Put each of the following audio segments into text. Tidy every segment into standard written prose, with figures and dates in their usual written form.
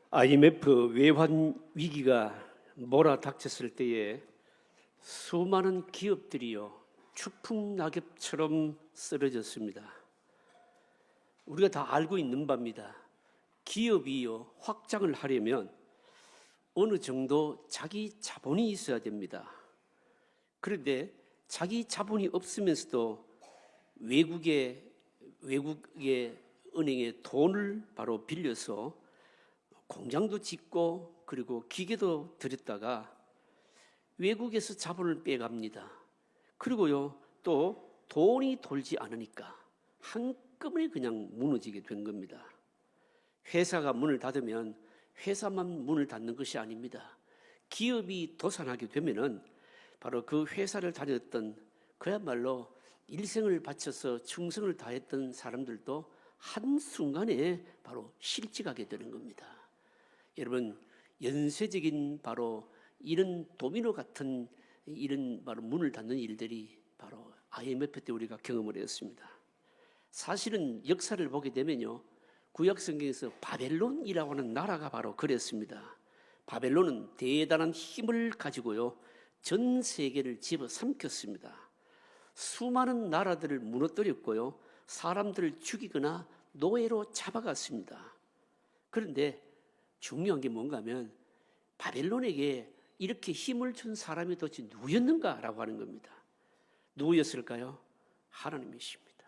IMF 외환 위기가 몰아닥쳤을 때에 수많은 기업들이요 추풍 낙엽처럼 쓰러졌습니다. 우리가 다 알고 있는 바입니다. 기업이요 확장을 하려면 어느 정도 자기 자본이 있어야 됩니다. 그런데 자기 자본이 없으면서도 외국의 은행에 돈을 바로 빌려서 공장도 짓고 그리고 기계도 들였다가 외국에서 자본을 빼갑니다. 그리고요 또 돈이 돌지 않으니까 한꺼번에 그냥 무너지게 된 겁니다. 회사가 문을 닫으면 회사만 문을 닫는 것이 아닙니다. 기업이 도산하게 되면은 바로 그 회사를 다녔던 그야말로 일생을 바쳐서 충성을 다했던 사람들도 한순간에 바로 실직하게 되는 겁니다. 여러분, 연쇄적인 바로 이런 도미노 같은 이런 바로 문을 닫는 일들이 바로 IMF 때 우리가 경험을 했습니다. 사실은 역사를 보게 되면요, 구약 성경에서 바벨론이라고 하는 나라가 바로 그랬습니다. 바벨론은 대단한 힘을 가지고요, 전 세계를 집어삼켰습니다. 수많은 나라들을 무너뜨렸고요, 사람들을 죽이거나 노예로 잡아갔습니다. 그런데 중요한 게 뭔가 하면 바벨론에게 이렇게 힘을 준 사람이 도대체 누구였는가라고 하는 겁니다. 누구였을까요? 하나님이십니다.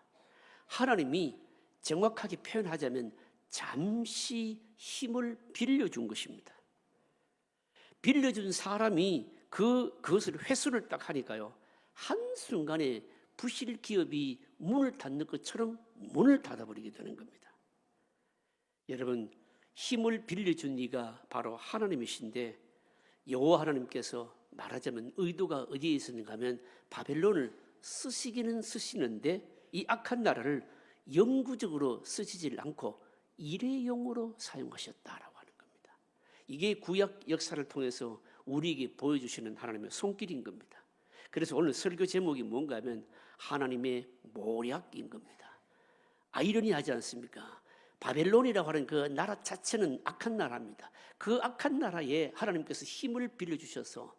하나님이 정확하게 표현하자면 잠시 힘을 빌려준 것입니다. 빌려준 사람이 그것을 회수를 딱 하니까요, 한순간에 부실 기업이 문을 닫는 것처럼 문을 닫아버리게 되는 겁니다. 여러분, 힘을 빌려준 이가 바로 하나님이신데 여호와 하나님께서 말하자면 의도가 어디에 있었는가 하면 바벨론을 쓰시기는 쓰시는데 이 악한 나라를 영구적으로 쓰시질 않고 일회용으로 사용하셨다라고 하는 겁니다. 이게 구약 역사를 통해서 우리에게 보여주시는 하나님의 손길인 겁니다. 그래서 오늘 설교 제목이 뭔가 하면 하나님의 모략인 겁니다. 아이러니하지 않습니까? 바벨론이라고 하는 그 나라 자체는 악한 나라입니다. 그 악한 나라에 하나님께서 힘을 빌려주셔서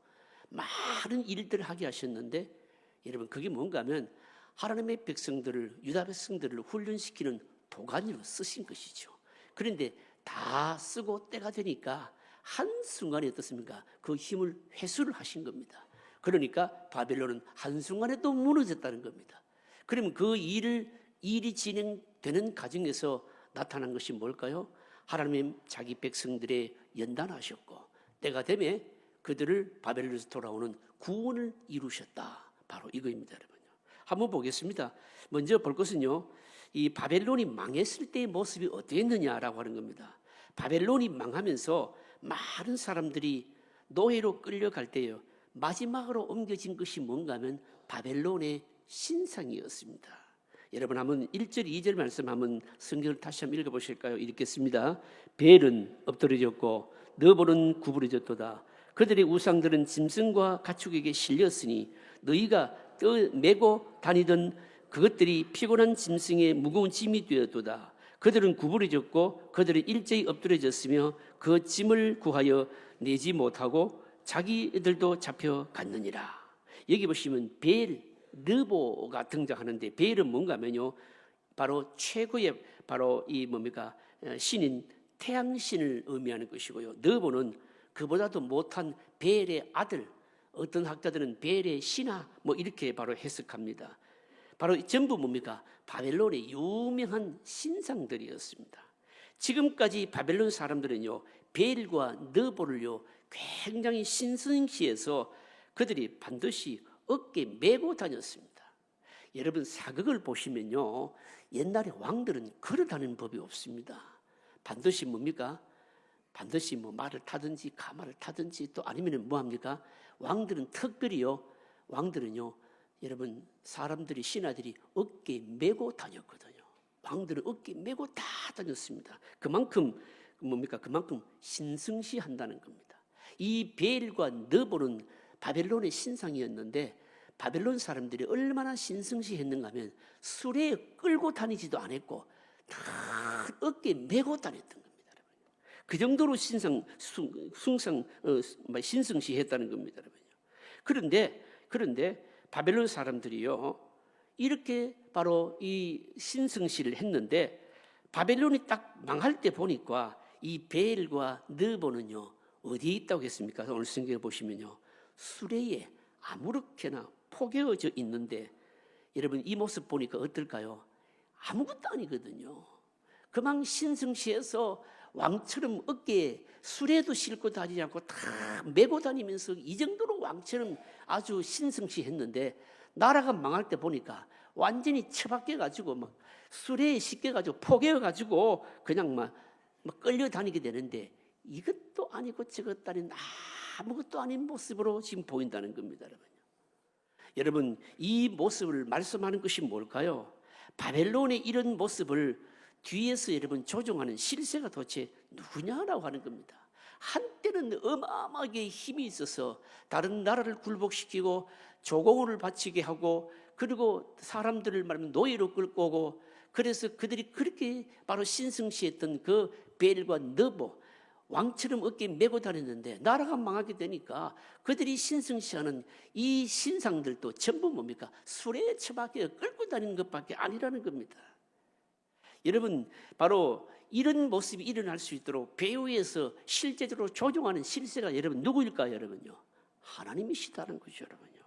많은 일들을 하게 하셨는데 여러분, 그게 뭔가 하면 하나님의 백성들을, 유다 백성들을 훈련시키는 도가니로 쓰신 것이죠. 그런데 다 쓰고 때가 되니까 한순간에 어떻습니까? 그 힘을 회수를 하신 겁니다. 그러니까 바벨론은 한순간에 또 무너졌다는 겁니다. 그러면 그 일이 진행되는 과정에서 나타난 것이 뭘까요? 하나님은 자기 백성들의 연단하셨고 때가 되면 그들을 바벨론에서 돌아오는 구원을 이루셨다. 바로 이거입니다, 여러분요. 한번 보겠습니다. 먼저 볼 것은요, 이 바벨론이 망했을 때의 모습이 어땠느냐라고 하는 겁니다. 바벨론이 망하면서 많은 사람들이 노예로 끌려갈 때요, 마지막으로 옮겨진 것이 뭔가 하면 바벨론의 신상이었습니다. 여러분 한번 1절 2절 말씀 한번 성경을 다시 한번 읽어보실까요? 읽겠습니다. 벨은 엎드러졌고 너볼은 구부러졌도다. 그들의 우상들은 짐승과 가축에게 실렸으니 너희가 메고 다니던 그것들이 피곤한 짐승의 무거운 짐이 되었도다. 그들은 구부러졌고 그들은 일제히 엎드러졌으며 그 짐을 구하여 내지 못하고 자기들도 잡혀갔느니라. 여기 보시면 벨, 느보가 등장하는데 벨은 뭔가 하면요, 바로 최고의 바로 이 뭡니까 신인 태양신을 의미하는 것이고요, 느보는 그보다도 못한 벨의 아들, 어떤 학자들은 벨의 신하 뭐 이렇게 바로 해석합니다. 바로 전부 뭡니까? 바벨론의 유명한 신상들이었습니다. 지금까지 바벨론 사람들은요, 벨과 느보를요 굉장히 신성시해서 그들이 반드시 어깨에 메고 다녔습니다. 여러분, 사극을 보시면요, 옛날에 왕들은 걸어다니는 법이 없습니다. 반드시 뭡니까? 반드시 뭐 말을 타든지 가마를 타든지 또 아니면 뭐합니까? 왕들은 특별히요, 왕들은요, 여러분, 사람들이, 신하들이 어깨에 메고 다녔거든요. 왕들은 어깨에 메고 다 다녔습니다. 그만큼 뭡니까? 그만큼 신성시한다는 겁니다. 이 벨과 느보는 바벨론의 신상이었는데 바벨론 사람들이 얼마나 신성시했는가 하면 수레에 끌고 다니지도 않았고 다 어깨에 메고 다녔던 겁니다. 그 정도로 신성시했다는 겁니다, 여러분요. 그런데 바벨론 사람들이요, 이렇게 바로 이 신성시를 했는데 바벨론이 딱 망할 때 보니까 이 베엘과 느보는요 어디에 있다고 했습니까? 오늘 성경에 보시면요 수레에 아무렇게나 포개어져 있는데, 여러분 이 모습 보니까 어떨까요? 아무것도 아니거든요. 그만 신성시해서 왕처럼 어깨에 수레도 싣고 다니지 않고 다 메고 다니면서 이 정도로 왕처럼 아주 신성시했는데, 나라가 망할 때 보니까 완전히 처박혀가지고 막 수레에 싣겨가지고 포개어가지고 그냥 막 끌려다니게 되는데, 이것도 아니고 저것도 아닌 아무것도 아닌 모습으로 지금 보인다는 겁니다, 여러분. 여러분 이 모습을 말씀하는 것이 뭘까요? 바벨론의 이런 모습을 뒤에서 여러분 조종하는 실세가 도대체 누구냐라고 하는 겁니다. 한때는 어마어마하게 힘이 있어서 다른 나라를 굴복시키고 조공을 바치게 하고, 그리고 사람들을 말하면 노예로 끌고 오고, 그래서 그들이 그렇게 바로 신성시했던 그 벨과 느보 왕처럼 어깨에 메고 다녔는데, 나라가 망하게 되니까 그들이 신성시하는 이 신상들도 전부 뭡니까? 수레에 처박혀 끌고 다니는 것밖에 아니라는 겁니다. 여러분 바로 이런 모습이 일어날 수 있도록 배후에서 실제적으로 조종하는 실세가 여러분 누구일까요? 여러분요, 하나님이시다는 거죠, 여러분요.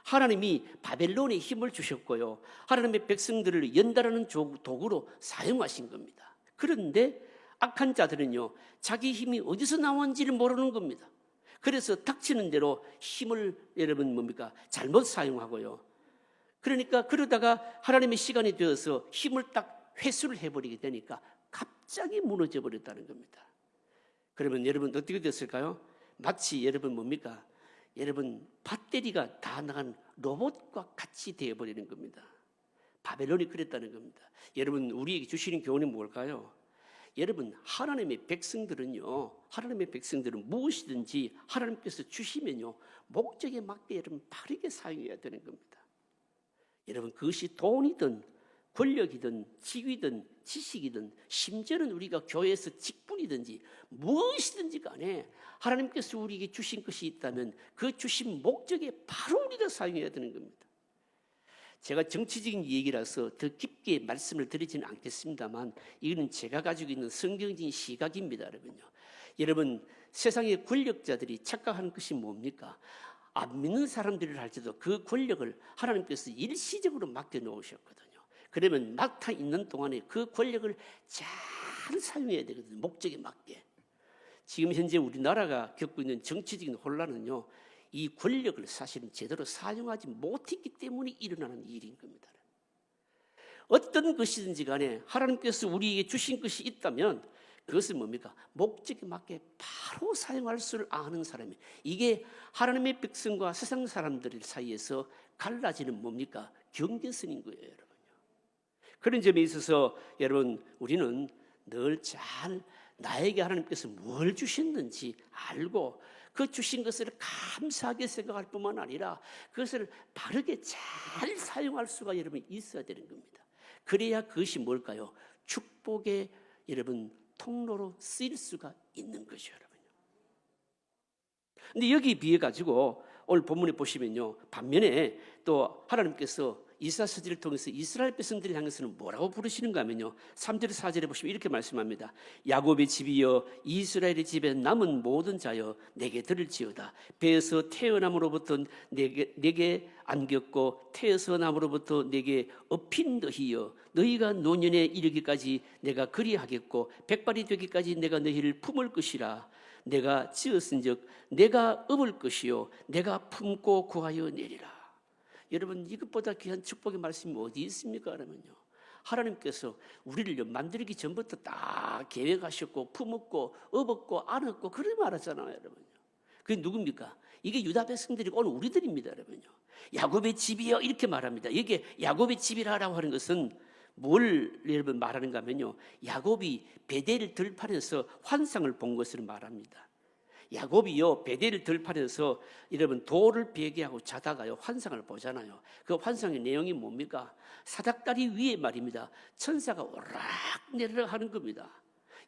하나님이 바벨론에 힘을 주셨고요, 하나님의 백성들을 연달하는 도구로 사용하신 겁니다. 그런데 악한 자들은요 자기 힘이 어디서 나온지를 모르는 겁니다. 그래서 닥치는 대로 힘을 여러분 뭡니까? 잘못 사용하고요. 그러니까 그러다가 하나님의 시간이 되어서 힘을 딱 회수를 해버리게 되니까 갑자기 무너져 버렸다는 겁니다. 그러면 여러분 어떻게 됐을까요? 마치 여러분 뭡니까? 여러분 배터리가 다 나간 로봇과 같이 되어버리는 겁니다. 바벨론이 그랬다는 겁니다. 여러분 우리에게 주시는 교훈이 뭘까요? 여러분 하나님의 백성들은 무엇이든지 하나님께서 주시면요 목적에 맞게 여러분 바르게 사용해야 되는 겁니다. 여러분 그것이 돈이든 권력이든 지위든 지식이든, 심지어는 우리가 교회에서 직분이든지 무엇이든지 간에 하나님께서 우리에게 주신 것이 있다면 그 주신 목적에 바로 우리가 사용해야 되는 겁니다. 제가 정치적인 얘기라서 더 깊게 말씀을 드리지는 않겠습니다만, 이거는 제가 가지고 있는 성경적인 시각입니다, 여러분요. 여러분 세상의 권력자들이 착각하는 것이 뭡니까? 안 믿는 사람들을 할지도 그 권력을 하나님께서 일시적으로 맡겨 놓으셨거든요. 그러면 맡아 있는 동안에 그 권력을 잘 사용해야 되거든요, 목적에 맞게. 지금 현재 우리나라가 겪고 있는 정치적인 혼란은요 이 권력을 사실은 제대로 사용하지 못했기 때문에 일어나는 일인 겁니다. 어떤 것이든지 간에 하나님께서 우리에게 주신 것이 있다면 그것은 뭡니까? 목적에 맞게 바로 사용할 줄 아는 사람이, 이게 하나님의 백성과 세상 사람들 사이에서 갈라지는 뭡니까? 경계선인 거예요, 여러분요. 그런 점에 있어서 여러분 우리는 늘 잘 나에게 하나님께서 뭘 주셨는지 알고 그 주신 것을 감사하게 생각할 뿐만 아니라 그것을 바르게 잘 사용할 수가 여러분 있어야 되는 겁니다. 그래야 그것이 뭘까요? 축복의 여러분 통로로 쓰일 수가 있는 거죠, 여러분요. 근데 여기 비해 가지고 오늘 본문에 보시면요, 반면에 또 하나님께서 이사야서지를 통해서 이스라엘 백성들을 향해서는 뭐라고 부르시는가 하면요, 3절 4절에 보시면 이렇게 말씀합니다. 야곱의 집이여, 이스라엘의 집에 남은 모든 자여, 내게 들을지어다. 배에서 태어남으로부터 내게 안겼고 태에서 남으로부터 내게 업힌 너희여, 너희가 노년에 이르기까지 내가 그리하겠고 백발이 되기까지 내가 너희를 품을 것이라. 내가 지었은즉 내가 업을 것이요 내가 품고 구하여 내리라. 여러분 이것보다 귀한 축복의 말씀이 어디 있습니까? 그러면요, 하나님께서 우리를 만들기 전부터 다 계획하셨고 품었고 업었고 안았고 그렇게 말하잖아요, 여러분요. 그게 누굽니까? 이게 유다 백성들이고 오늘 우리들입니다, 여러분요. 야곱의 집이여 이렇게 말합니다. 이게 야곱의 집이라고 하는 것은 뭘 여러분 말하는가 하면요, 야곱이 베델 들판에서 환상을 본 것을 말합니다. 야곱이요 베델 들판에서 여러분 돌을 베개하고 자다가요 환상을 보잖아요. 그 환상의 내용이 뭡니까? 사닥다리 위에 말입니다, 천사가 오락 내리락 하는 겁니다.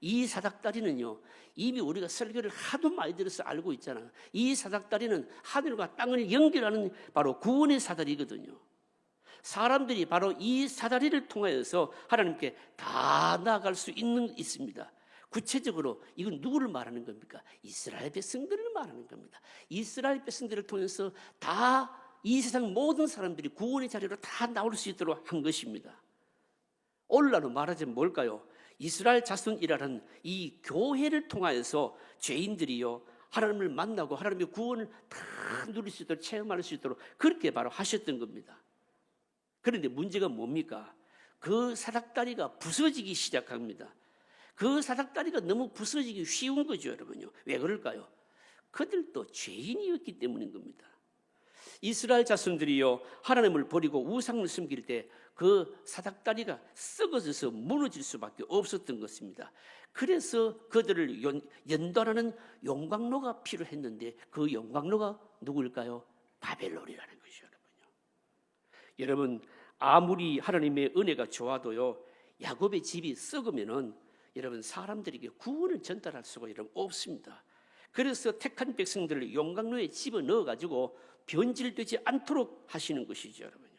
이 사닥다리는요, 이미 우리가 설교를 하도 많이 들어서 알고 있잖아요. 이 사닥다리는 하늘과 땅을 연결하는 바로 구원의 사다리거든요. 사람들이 바로 이 사다리를 통하여서 하나님께 다 나아갈 수 있습니다. 구체적으로 이건 누구를 말하는 겁니까? 이스라엘 백성들을 말하는 겁니다. 이스라엘 백성들을 통해서 다 이 세상 모든 사람들이 구원의 자리로 다 나올 수 있도록 한 것입니다. 오늘날로 말하자면 뭘까요? 이스라엘 자손이라는 이 교회를 통하여서 죄인들이요, 하나님을 만나고 하나님의 구원을 다 누릴 수 있도록, 체험할 수 있도록 그렇게 바로 하셨던 겁니다. 그런데 문제가 뭡니까? 그 사닥다리가 부서지기 시작합니다. 그 사닥다리가 너무 부서지기 쉬운 거죠, 여러분요. 왜 그럴까요? 그들도 죄인이었기 때문인 겁니다. 이스라엘 자손들이요, 하나님을 버리고 우상을 섬길 때 그 사닥다리가 썩어져서 무너질 수밖에 없었던 것입니다. 그래서 그들을 연단하는 용광로가 필요했는데 그 용광로가 누구일까요? 바벨론이라는 것이죠, 여러분요. 여러분, 아무리 하나님의 은혜가 좋아도요, 야곱의 집이 썩으면은 여러분 사람들에게 구원을 전달할 수가 여러분 없습니다. 그래서 택한 백성들을 용광로에 집어넣어 가지고 변질되지 않도록 하시는 것이죠, 여러분요.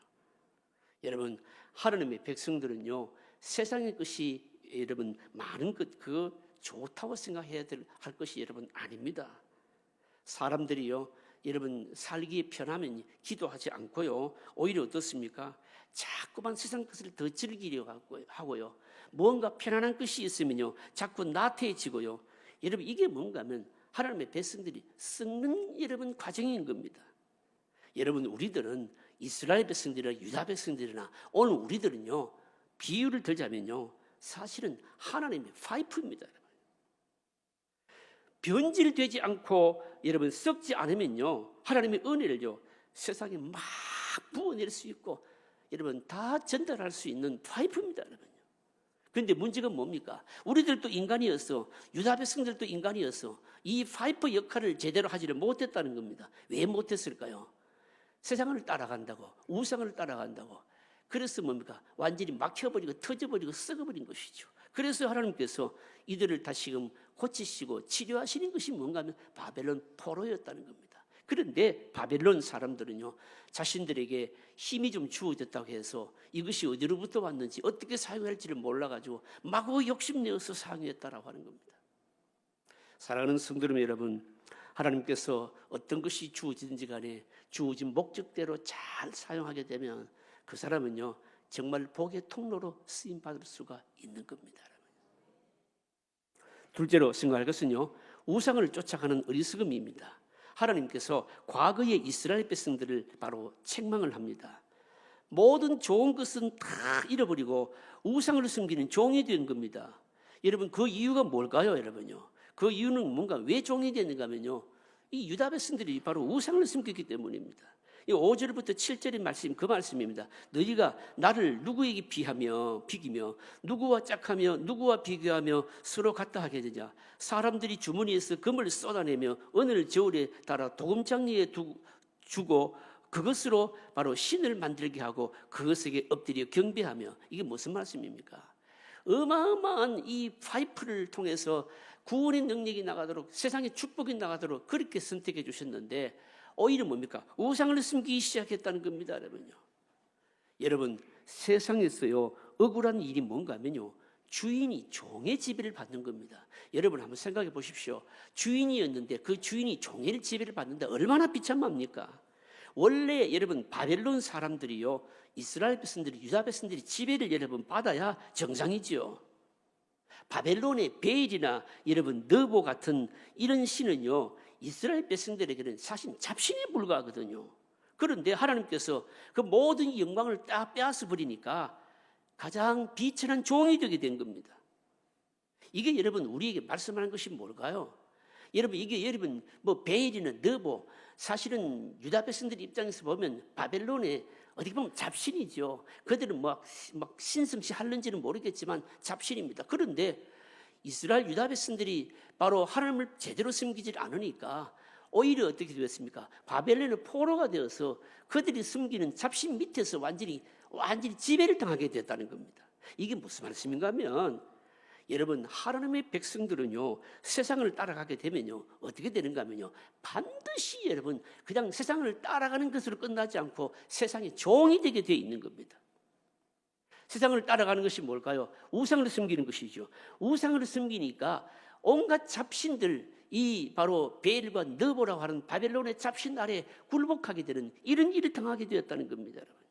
여러분, 하나님의 백성들은요, 세상의 것이 여러분 많은 것, 그 좋다고 생각해야 할 것이 여러분 아닙니다. 사람들이요, 여러분 살기 편하면 기도하지 않고요, 오히려 어떻습니까? 자꾸만 세상 것을 더 즐기려 하고요, 뭔가 편안한 것이 있으면요 자꾸 나태해지고요. 여러분, 이게 뭔가 하면 하나님의 백성들이 썩는 여러분 과정인 겁니다. 여러분, 우리들은 이스라엘 백성들이나 유다 백성들이나 오늘 우리들은요, 비유를 들자면요, 사실은 하나님의 파이프입니다. 변질되지 않고 여러분 썩지 않으면요, 하나님의 은혜를요 세상에 막 부어낼 수 있고 여러분 다 전달할 수 있는 파이프입니다, 여러분. 그런데 문제가 뭡니까? 우리들도 인간이어서, 유다 백성들도 인간이어서 이 파이프 역할을 제대로 하지를 못했다는 겁니다. 왜 못했을까요? 세상을 따라간다고, 우상을 따라간다고. 그래서 뭡니까? 완전히 막혀버리고 터져버리고 썩어버린 것이죠. 그래서 하나님께서 이들을 다시금 고치시고 치료하시는 것이 뭔가 하면 바벨론 포로였다는 겁니다. 그런데 바벨론 사람들은요, 자신들에게 힘이 좀 주어졌다고 해서 이것이 어디로부터 왔는지 어떻게 사용할지를 몰라가지고 마구 욕심내어서 사용했다라고 하는 겁니다. 사랑하는 성도 여러분, 하나님께서 어떤 것이 주어지든지 간에 주어진 목적대로 잘 사용하게 되면 그 사람은요 정말 복의 통로로 쓰임받을 수가 있는 겁니다. 둘째로 생각할 것은요, 우상을 쫓아가는 어리석음입니다. 하나님께서 과거의 이스라엘 백성들을 바로 책망을 합니다. 모든 좋은 것은 다 잃어버리고 우상을 섬기는 종이 된 겁니다. 여러분, 그 이유가 뭘까요, 여러분요? 그 이유는 뭔가 왜 종이 됐는가 하면요, 이 유다 백성들이 바로 우상을 섬겼기 때문입니다. 5절부터 7절의 말씀, 그 말씀입니다. 너희가 나를 누구에게 비기며 누구와 짝하며 누구와 비교하며 서로 같다 하게 되냐? 사람들이 주머니에서 금을 쏟아내며 오늘 저울에 따라 도금장리에 주고 그것으로 바로 신을 만들게 하고 그것에게 엎드려 경배하며. 이게 무슨 말씀입니까? 어마어마한 이 파이프를 통해서 구원의 능력이 나가도록, 세상의 축복이 나가도록 그렇게 선택해 주셨는데 오히려 뭡니까? 우상을 숨기기 시작했다는 겁니다, 여러분요. 여러분, 세상에서요 억울한 일이 뭔가 하면요, 주인이 종의 지배를 받는 겁니다. 여러분 한번 생각해 보십시오. 주인이었는데 그 주인이 종의 지배를 받는데 얼마나 비참합니까? 원래 여러분 바벨론 사람들이요, 이스라엘 백성들이, 유다 백성들이 지배를 여러분 받아야 정상이지요. 바벨론의 베일이나 여러분 느보 같은 이런 신은요, 이스라엘 백성들에게는 사실 잡신에 불과하거든요. 그런데 하나님께서 그 모든 영광을 다 빼앗아 버리니까 가장 비천한 종이 되게 된 겁니다. 이게 여러분 우리에게 말씀하는 것이 뭘까요? 여러분, 이게 여러분 뭐 베일이나 느보, 사실은 유다 백성들 입장에서 보면 바벨론의 어떻게 보면 잡신이죠. 그들은 막 신성시 하는지는 모르겠지만 잡신입니다. 그런데 이스라엘 유다 백성들이 바로 하나님을 제대로 섬기지 않으니까 오히려 어떻게 되었습니까? 바벨론의 포로가 되어서 그들이 섬기는 잡신 밑에서 완전히 지배를 당하게 됐다는 겁니다. 이게 무슨 말씀인가 하면 여러분, 하나님의 백성들은요, 세상을 따라가게 되면요, 어떻게 되는가 하면요, 반드시 여러분, 그냥 세상을 따라가는 것으로 끝나지 않고 세상의 종이 되게 되어 있는 겁니다. 세상을 따라가는 것이 뭘까요? 우상을 섬기는 것이죠. 우상을 섬기니까 온갖 잡신들, 이 바로 베엘과 느보라고 하는 바벨론의 잡신 아래 굴복하게 되는 이런 일을 당하게 되었다는 겁니다. 여러분,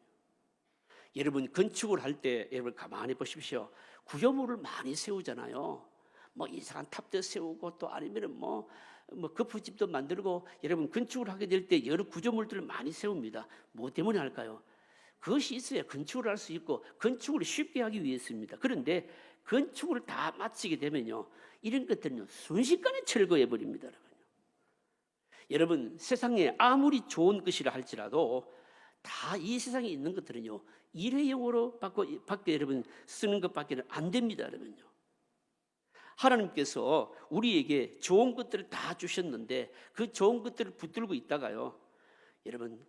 여러분 건축을 할 때 여러분 가만히 보십시오. 구조물을 많이 세우잖아요. 뭐 이상한 탑도 세우고 또 아니면은 뭐 거푸집도 만들고, 여러분 건축을 하게 될 때 여러 구조물들을 많이 세웁니다. 뭐 때문에 할까요? 그것이 있어야 건축을 할 수 있고 건축을 쉽게 하기 위해서입니다. 그런데 건축을 다 마치게 되면요, 이런 것들은요 순식간에 철거해 버립니다. 여러분, 세상에 아무리 좋은 것이라 할지라도 다 이 세상에 있는 것들은요 일회용으로 밖에 여러분 쓰는 것밖에 안 됩니다. 여러분요, 하나님께서 우리에게 좋은 것들을 다 주셨는데 그 좋은 것들을 붙들고 있다가요, 여러분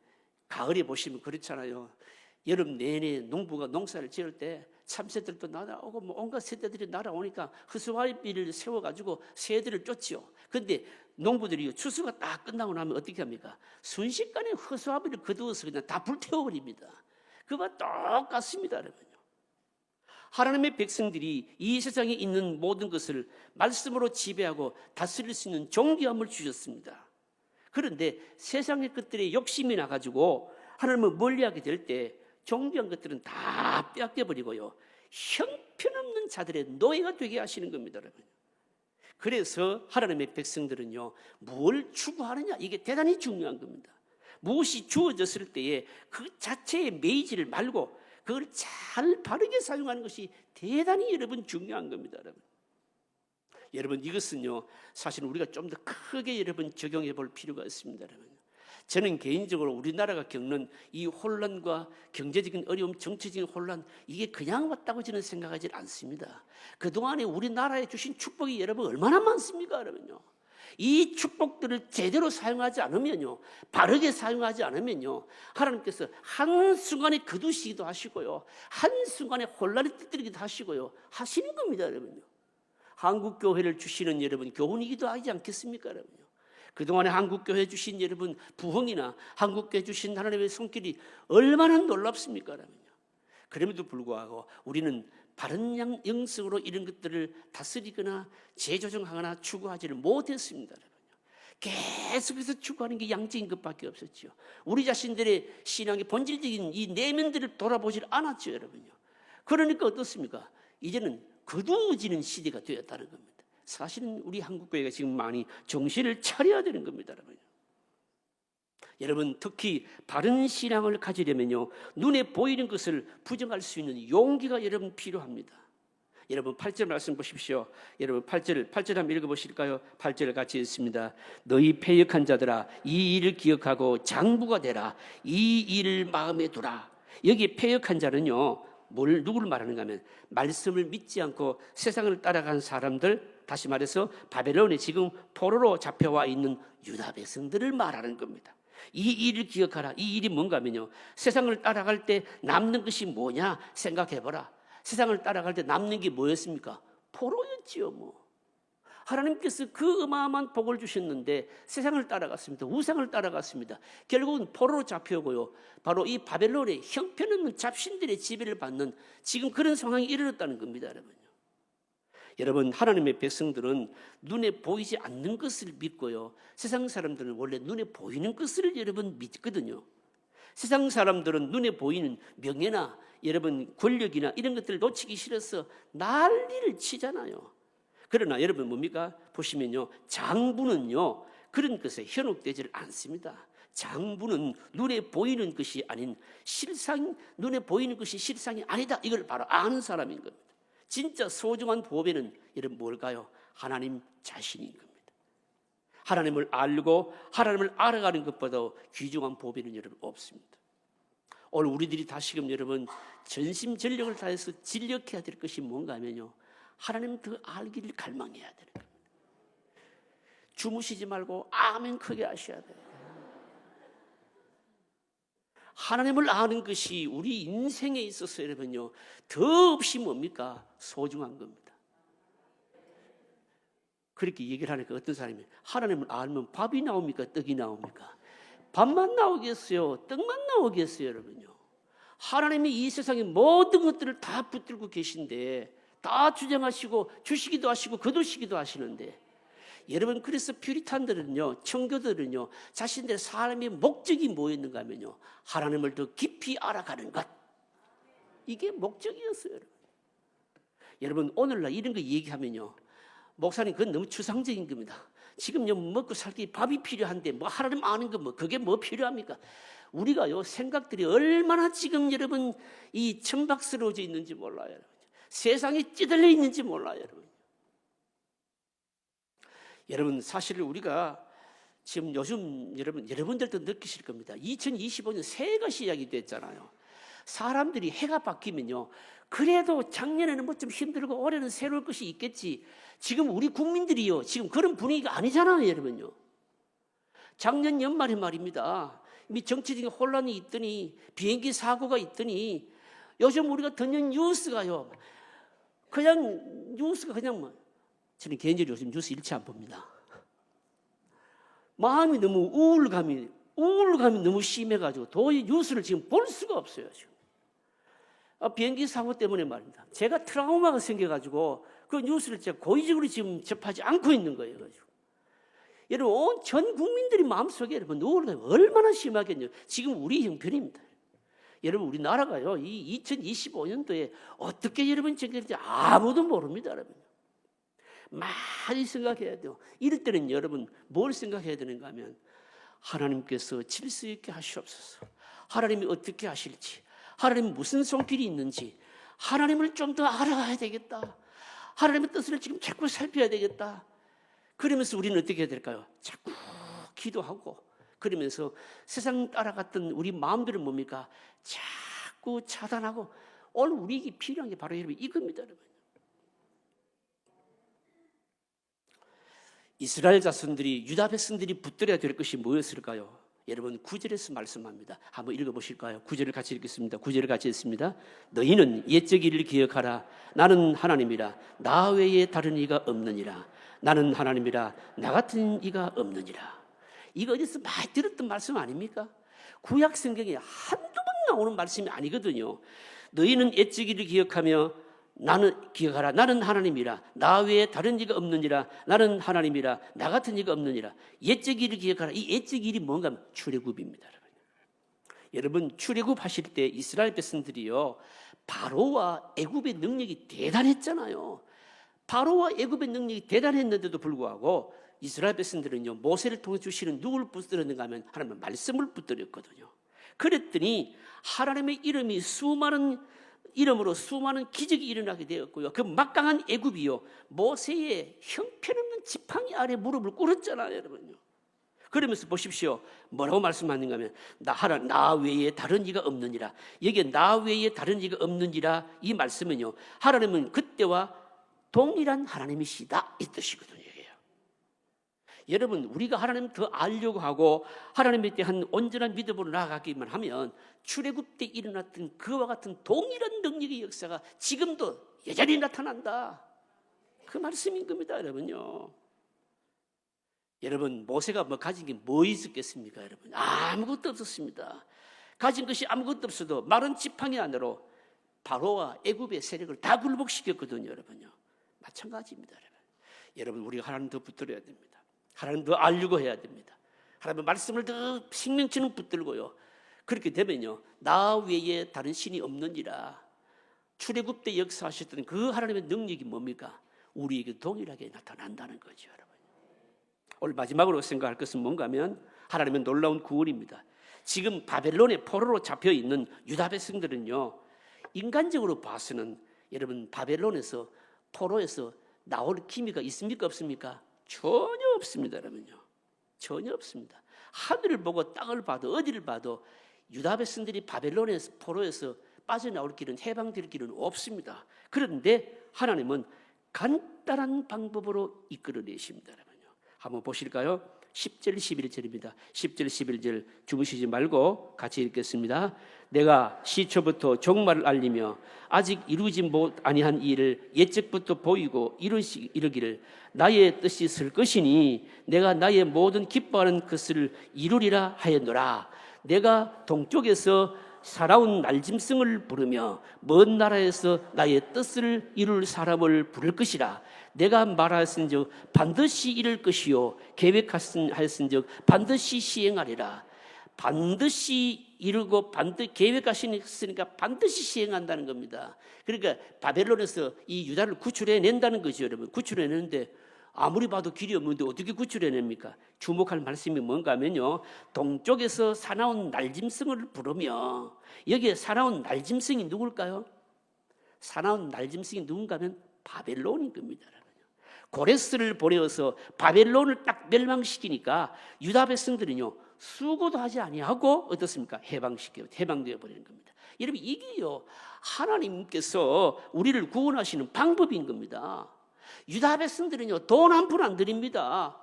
가을에 보시면 그렇잖아요. 여름 내내 농부가 농사를 지을 때 참새들도 날아오고 뭐 온갖 새들이 날아오니까 허수아비를 세워가지고 새들을 쫓지요. 그런데 농부들이 추수가 딱 끝나고 나면 어떻게 합니까? 순식간에 허수아비를 거두어서 그냥 다 불태워버립니다. 그와 똑같습니다. 여러분요, 하나님의 백성들이 이 세상에 있는 모든 것을 말씀으로 지배하고 다스릴 수 있는 존귀함을 주셨습니다. 그런데 세상의 것들에 욕심이 나가지고 하나님을 멀리하게 될 때 존귀한 것들은 다 빼앗겨버리고요, 형편없는 자들의 노예가 되게 하시는 겁니다. 여러분, 그래서 하나님의 백성들은요 뭘 추구하느냐, 이게 대단히 중요한 겁니다. 무엇이 주어졌을 때에 그 자체에 매이지를 말고 그걸 잘 바르게 사용하는 것이 대단히 여러분 중요한 겁니다. 여러분 이것은요 사실 우리가 좀 더 크게 여러분 적용해 볼 필요가 있습니다. 여러분, 저는 개인적으로 우리나라가 겪는 이 혼란과 경제적인 어려움, 정치적인 혼란, 이게 그냥 왔다고 저는 생각하지 않습니다. 그동안에 우리나라에 주신 축복이 여러분 얼마나 많습니까? 여러분요, 이 축복들을 제대로 사용하지 않으면요, 바르게 사용하지 않으면요, 하나님께서 한순간에 거두시기도 하시고요, 한순간에 혼란이 터뜨리기도 하시고요 하시는 겁니다. 여러분요, 한국교회를 주시는 여러분 교훈이기도 하지 않겠습니까? 여러분요, 그동안에 한국교회 주신 여러분 부흥이나 한국교회 주신 하나님의 손길이 얼마나 놀랍습니까? 여러분요, 그럼에도 불구하고 우리는 바른 영성으로 이런 것들을 다스리거나 재조정하거나 추구하지를 못했습니다. 계속해서 추구하는 게 양적인 것밖에 없었죠. 우리 자신들의 신앙의 본질적인 이 내면들을 돌아보질 않았죠. 여러분요, 그러니까 어떻습니까? 이제는 거두어지는 시대가 되었다는 겁니다. 사실은 우리 한국교회가 지금 많이 정신을 차려야 되는 겁니다. 여러분 특히 바른 신앙을 가지려면요, 눈에 보이는 것을 부정할 수 있는 용기가 여러분 필요합니다. 여러분 8절 말씀 보십시오. 여러분 8절 한번 읽어보실까요? 8절 같이 읽습니다. 너희 패역한 자들아, 이 일을 기억하고 장부가 되라. 이 일을 마음에 두라. 여기 패역한 자는요, 누구를 말하는가 하면 말씀을 믿지 않고 세상을 따라간 사람들, 다시 말해서 바벨론에 지금 포로로 잡혀와 있는 유다 백성들을 말하는 겁니다. 이 일을 기억하라. 이 일이 뭔가 하면요, 세상을 따라갈 때 남는 것이 뭐냐 생각해보라. 세상을 따라갈 때 남는 게 뭐였습니까? 포로였지요. 하나님께서 그 어마어마한 복을 주셨는데 세상을 따라갔습니다. 우상을 따라갔습니다. 결국은 포로로 잡혀오고요, 바로 이 바벨론의 형편없는 잡신들의 지배를 받는 지금 그런 상황이 이르렀다는 겁니다. 여러분 하나님의 백성들은 눈에 보이지 않는 것을 믿고요, 세상 사람들은 원래 눈에 보이는 것을 여러분 믿거든요. 세상 사람들은 눈에 보이는 명예나 여러분 권력이나 이런 것들을 놓치기 싫어서 난리를 치잖아요. 그러나 여러분 뭡니까? 보시면요, 장부는요 그런 것에 현혹되지를 않습니다. 장부는 눈에 보이는 것이 아닌 눈에 보이는 것이 실상이 아니다, 이걸 바로 아는 사람인 겁니다. 진짜 소중한 보배는 여러분 뭘까요? 하나님 자신인 겁니다. 하나님을 알고 하나님을 알아가는 것보다 귀중한 보배는 여러분 없습니다. 오늘 우리들이 다시금 여러분 전심전력을 다해서 진력해야 될 것이 뭔가 하면요, 하나님 더 알기를 갈망해야 되는 겁니다. 주무시지 말고 아멘 크게 하셔야 돼요. 하나님을 아는 것이 우리 인생에 있어서 여러분요 더없이 뭡니까? 소중한 겁니다. 그렇게 얘기를 하니까 어떤 사람이 하나님을 알면 밥이 나옵니까? 떡이 나옵니까? 밥만 나오겠어요? 떡만 나오겠어요? 여러분요. 하나님이 이 세상의 모든 것들을 다 붙들고 계신데 다 주장하시고 주시기도 하시고 거두시기도 하시는데 여러분 그래서 퓨리탄들은요 청교들은요 자신들의 삶의 목적이 뭐였는가 하면요 하나님을 더 깊이 알아가는 것 이게 목적이었어요. 여러분 오늘날 이런 거 얘기하면요 목사님 그건 너무 추상적인 겁니다. 지금요 먹고 살기 밥이 필요한데 뭐 하나님 아는 거 뭐 그게 뭐 필요합니까? 우리가요 생각들이 얼마나 지금 여러분 이 천박스러워져 있는지 몰라요. 여러분. 세상에 찌들려 있는지 몰라요. 여러분. 여러분 사실 우리가 지금 요즘 여러분들도 느끼실 겁니다. 2025년 새해가 시작이 됐잖아요. 사람들이 해가 바뀌면요 그래도 작년에는 뭐 좀 힘들고 올해는 새로울 것이 있겠지. 지금 우리 국민들이요 지금 그런 분위기가 아니잖아요. 여러분요. 작년 연말에 말입니다. 이미 정치적인 혼란이 있더니 비행기 사고가 있더니 요즘 우리가 듣는 뉴스가요 그냥 뉴스가 그냥 뭐 저는 개인적으로 요즘 뉴스 일치 안 봅니다. 마음이 너무 우울감이 너무 심해가지고 도저히 뉴스를 지금 볼 수가 없어요. 지금. 비행기 사고 때문에 말입니다. 제가 트라우마가 생겨가지고 그 뉴스를 제가 고의적으로 지금 접하지 않고 있는 거예요. 여러분 온 전 국민들이 마음속에 여러분 우울감이 얼마나 심하겠냐. 지금 우리 형편입니다. 여러분 우리나라가요 이 2025년도에 어떻게 여러분 정결될지 아무도 모릅니다. 여러분 많이 생각해야 돼요. 이럴 때는 여러분 뭘 생각해야 되는가 하면 하나님께서 질서 있게 하시옵소서. 하나님이 어떻게 하실지 하나님 무슨 손길이 있는지 하나님을 좀 더 알아가야 되겠다. 하나님의 뜻을 지금 자꾸 살펴야 되겠다. 그러면서 우리는 어떻게 해야 될까요? 자꾸 기도하고 그러면서 세상 따라갔던 우리 마음들은 뭡니까? 자꾸 차단하고 오늘 우리에게 필요한 게 바로 여러분 이겁니다. 여러분. 이스라엘 자손들이 유다 백성들이 붙들어야 될 것이 뭐였을까요? 여러분 9절에서 말씀합니다. 한번 읽어보실까요? 9절을 같이 읽겠습니다. 9절을 같이 읽습니다. 너희는 옛적 일을 기억하라. 나는 하나님이라. 나 외에 다른 이가 없느니라. 나는 하나님이라. 나 같은 이가 없느니라. 이거 어디서 많이 들었던 말씀 아닙니까? 구약 성경에 한두 번 나오는 말씀이 아니거든요. 너희는 옛적 일을 기억하며 기억하라. 나는 하나님이라. 나 외에 다른 이가 없느니라. 나는 하나님이라. 나 같은 이가 없느니라. 옛적 일을 기억하라. 이 옛적 일이 뭔가 하면 출애굽입니다. 여러분 출애굽 하실 때 이스라엘 백성들이요 바로와 애굽의 능력이 대단했잖아요. 바로와 애굽의 능력이 대단했는데도 불구하고 이스라엘 백성들은요 모세를 통해 주시는 누구를 붙들었는가 하면 하나님의 말씀을 붙들었거든요. 그랬더니 하나님의 이름으로 수많은 기적이 일어나게 되었고요. 그 막강한 애굽이요 모세의 형편없는 지팡이 아래 무릎을 꿇었잖아요. 여러분요. 그러면서 보십시오. 뭐라고 말씀하는가 하면 나 외에 다른 이가 없느니라. 여기에 나 외에 다른 이가 없느니라 이 말씀은요 하나님은 그때와 동일한 하나님이시다 이 뜻이거든요. 여러분 우리가 하나님 더 알려고 하고 하나님에 대한 온전한 믿음으로 나아가기만 하면 출애굽 때 일어났던 그와 같은 동일한 능력의 역사가 지금도 여전히 나타난다. 그 말씀인 겁니다. 여러분요. 여러분 모세가 가진 게 뭐 있었겠습니까? 여러분 아무것도 없었습니다. 가진 것이 아무것도 없어도 마른 지팡이 안으로 바로와 애굽의 세력을 다 굴복시켰거든요. 여러분요. 마찬가지입니다. 여러분 우리가 하나님 더 붙들어야 됩니다. 하나님 더 알려고 해야 됩니다. 하나님의 말씀을 더 생명처럼 붙들고요. 그렇게 되면요 나 외에 다른 신이 없느니라. 출애굽 때 역사하셨던 그 하나님의 능력이 뭡니까? 우리에게 동일하게 나타난다는 거죠. 여러분. 오늘 마지막으로 생각할 것은 뭔가 하면 하나님의 놀라운 구원입니다. 지금 바벨론의 포로로 잡혀있는 유다 백성들은요 인간적으로 봐서는 여러분 바벨론에서 포로에서 나올 기미가 있습니까? 없습니까? 전혀 없습니다. 여러분요. 전혀 없습니다. 하늘을 보고 땅을 봐도 어디를 봐도 유다 백성들이 바벨론에서 포로에서 빠져나올 길은 해방될 길은 없습니다. 그런데 하나님은 간단한 방법으로 이끌어내십니다. 여러분요. 한번 보실까요? 10절 11절입니다. 10절 11절 주무시지 말고 같이 읽겠습니다. 내가 시초부터 종말을 알리며 아직 이루지 못 아니한 일을 옛적부터 보이고 이르기를 나의 뜻이 설 것이니 내가 나의 모든 기뻐하는 것을 이루리라 하였노라. 내가 동쪽에서 살아온 날짐승을 부르며 먼 나라에서 나의 뜻을 이룰 사람을 부를 것이라. 내가 말하였은즉 반드시 이룰 것이요 계획하였은즉 반드시 시행하리라. 반드시 이루고 계획하시니까 반드시 시행한다는 겁니다. 그러니까 바벨론에서 이 유다를 구출해낸다는 거죠, 여러분. 구출해내는데 아무리 봐도 길이 없는데 어떻게 구출해냅니까? 주목할 말씀이 뭔가 하면요, 동쪽에서 사나운 날짐승을 부르며, 여기에 사나운 날짐승이 누굴까요? 사나운 날짐승이 누군가 하면 바벨론인 겁니다. 고레스를 보내어서 바벨론을 딱 멸망시키니까 유다 백성들은요 수고도 하지 아니하고 어떻습니까? 해방되어 버리는 겁니다. 여러분, 이게요 하나님께서 우리를 구원하시는 방법인 겁니다. 유다 백성들은요 돈 한 푼 안 드립니다.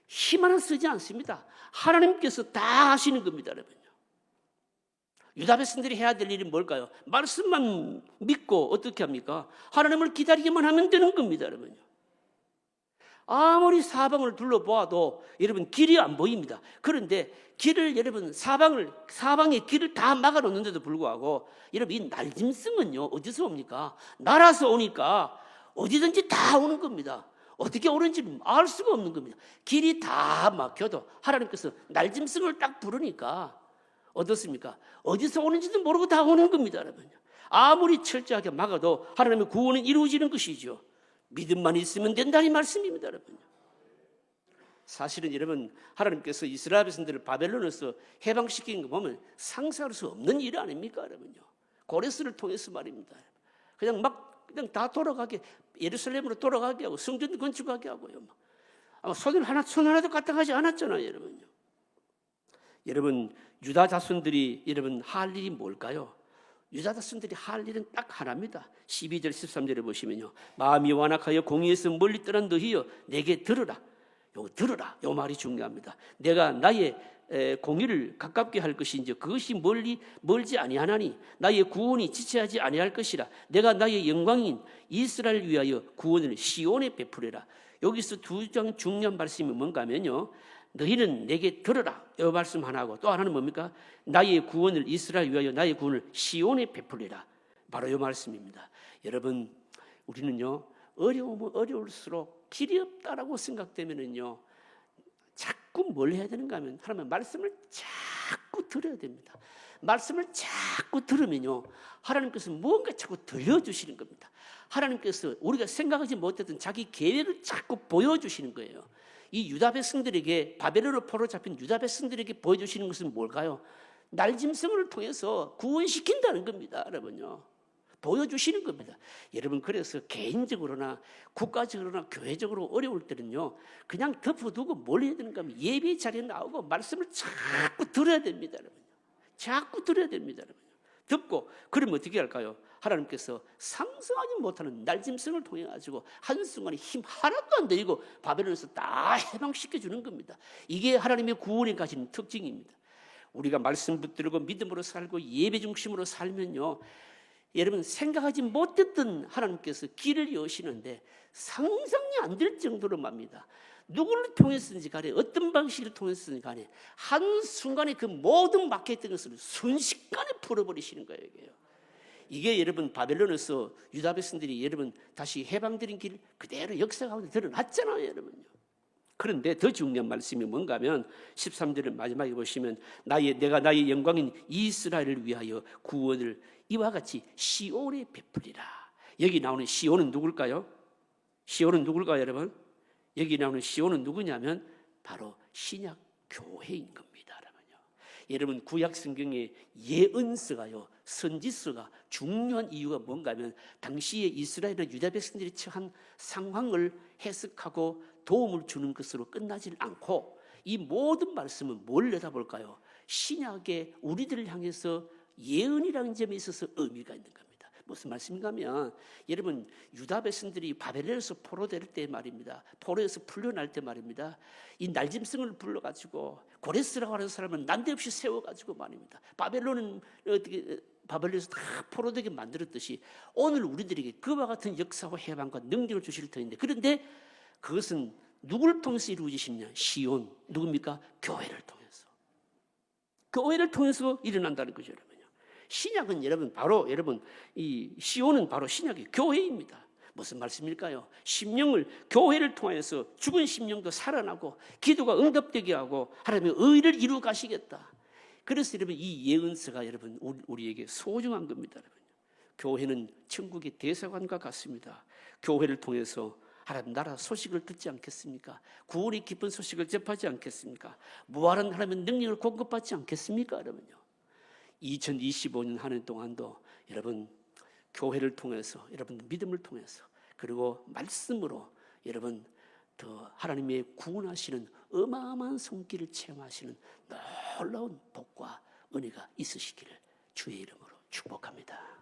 힘 하나 쓰지 않습니다. 하나님께서 다 하시는 겁니다, 여러분요. 유다 백성들이 해야 될 일이 뭘까요? 말씀만 믿고 어떻게 합니까? 하나님을 기다리기만 하면 되는 겁니다, 여러분요. 아무리 사방을 둘러보아도 여러분 길이 안 보입니다. 그런데 길을 여러분 사방에 길을 다 막아놓는데도 불구하고 여러분 이 날짐승은요 어디서 옵니까? 날아서 오니까 어디든지 다 오는 겁니다. 어떻게 오는지 알 수가 없는 겁니다. 길이 다 막혀도 하나님께서 날짐승을 딱 부르니까 어떻습니까? 어디서 오는지도 모르고 다 오는 겁니다, 여러분. 아무리 철저하게 막아도 하나님의 구원은 이루어지는 것이죠. 믿음만 있으면 된다는 말씀입니다, 여러분. 사실은 여러분 하나님께서 이스라엘 백성들을 바벨론에서 해방시키는 거 보면 상상할 수 없는 일 아닙니까, 여러분요. 고레스를 통해서 말입니다. 그냥 다 돌아가게 예루살렘으로 돌아가게 하고 성전 건축하게 하고요. 아마 손 하나도 갖다 가지 않았잖아요, 여러분요. 여러분 유다 자손들이 여러분 할 일이 뭘까요? 유다 자손들이 할 일은 딱 하나입니다. 12절 13절에 보시면요, 마음이 완악하여 공의에서 멀리 떠난 너희여 내게 들으라. 요 말이 중요합니다. 내가 나의 공의를 가깝게 할 것인지 그것이 멀지 아니하나니 나의 구원이 지체하지 아니할 것이라. 내가 나의 영광인 이스라엘 위하여 구원을 시온에 베푸리라. 여기서 두 장 중요한 말씀이 뭔가 하면요, 너희는 내게 들으라, 이 말씀 하나하고 또 하나는 뭡니까? 나의 구원을 이스라엘 위하여 나의 구원을 시온에 베풀리라. 바로 이 말씀입니다. 여러분 우리는요 어려우면 어려울수록 길이 없다라고 생각되면은요 자꾸 뭘 해야 되는가 하면 하나님의 말씀을 자꾸 들어야 됩니다. 말씀을 자꾸 들으면요 하나님께서 뭔가 자꾸 들려주시는 겁니다. 하나님께서 우리가 생각하지 못했던 자기 계획을 자꾸 보여주시는 거예요. 이 유다 백성들에게 바벨론으로 포로 잡힌 유다 백성들에게 보여주시는 것은 뭘까요? 날짐승을 통해서 구원시킨다는 겁니다, 여러분요. 보여주시는 겁니다. 여러분 그래서 개인적으로나 국가적으로나 교회적으로 어려울 때는요 그냥 덮어두고 뭘 해야 되는가 하면 예배 자리에 나오고 말씀을 자꾸 들어야 됩니다, 여러분요. 자꾸 들어야 됩니다, 여러분요. 듣고 그러면 어떻게 할까요? 하나님께서 상상하지 못하는 날짐승을 통해 가지고 한순간에 힘 하나도 안 들이고 바벨론에서 다 해방시켜 주는 겁니다. 이게 하나님의 구원에 가진 특징입니다. 우리가 말씀 붙들고 믿음으로 살고 예배 중심으로 살면요 여러분 생각하지 못했던 하나님께서 길을 여시는데 상상이 안 될 정도로 맙니다. 누구를 통해서든지 간에 어떤 방식을 통해서든지 간에 한순간에 그 모든 막혀있던 것을 순식간에 풀어버리시는 거예요. 이게 여러분 바벨론에서 유다 백성들이 여러분 다시 해방되는 길 그대로 역사 가운데 드러났잖아요, 여러분요. 그런데 더 중요한 말씀이 뭔가 하면 13절을 마지막에 보시면 내가 나의 영광인 이스라엘을 위하여 구원을 이와 같이 시온에 베풀리라. 여기 나오는 시온은 누굴까요? 시온은 누굴까요, 여러분? 여기 나오는 시온은 누구냐면 바로 신약 교회인 겁니다, 여러분요. 여러분 구약 성경에 예언서가요, 선지서가 중요한 이유가 뭔가 하면 당시에 이스라엘의 유다 백성들이 처한 상황을 해석하고 도움을 주는 것으로 끝나질 않고 이 모든 말씀은 뭘 내다볼까요? 신약의 우리들을 향해서 예언이라는 점에 있어서 의미가 있는 겁니다. 무슨 말씀인가 하면 여러분 유다 백성들이 바벨론에서 포로될 때 말입니다. 포로에서 풀려날 때 말입니다. 이 날짐승을 불러가지고 고레스라고 하는 사람은 난데없이 세워가지고 말입니다. 바벨론은 어떻게 바벨론에서 다 포로되게 만들었듯이 오늘 우리들에게 그와 같은 역사와 해방과 능력을 주실 터인데, 그런데 그것은 누구를 통해서 이루어지시냐? 시온, 누굽니까? 교회를 통해서. 교회를 통해서 일어난다는 거죠, 여러분요. 신약은 여러분 이 시온은 바로 신약의 교회입니다. 무슨 말씀일까요? 심령을 교회를 통해서 죽은 심령도 살아나고 기도가 응답되게 하고 하나님의 의를 이루어 가시겠다. 그래서 여러분 이 예언서가 여러분 우리에게 소중한 겁니다, 여러분. 교회는 천국의 대사관과 같습니다. 교회를 통해서 하나님 나라 소식을 듣지 않겠습니까? 구원의 기쁜 소식을 접하지 않겠습니까? 무한한 하나님의 능력을 공급받지 않겠습니까, 여러분요? 2025년 한 해 동안도 여러분 교회를 통해서, 여러분 믿음을 통해서, 그리고 말씀으로 여러분 더 하나님의 구원하시는 어마어마한 손길을 체험하시는 놀라운 복과 은혜가 있으시기를 주의 이름으로 축복합니다.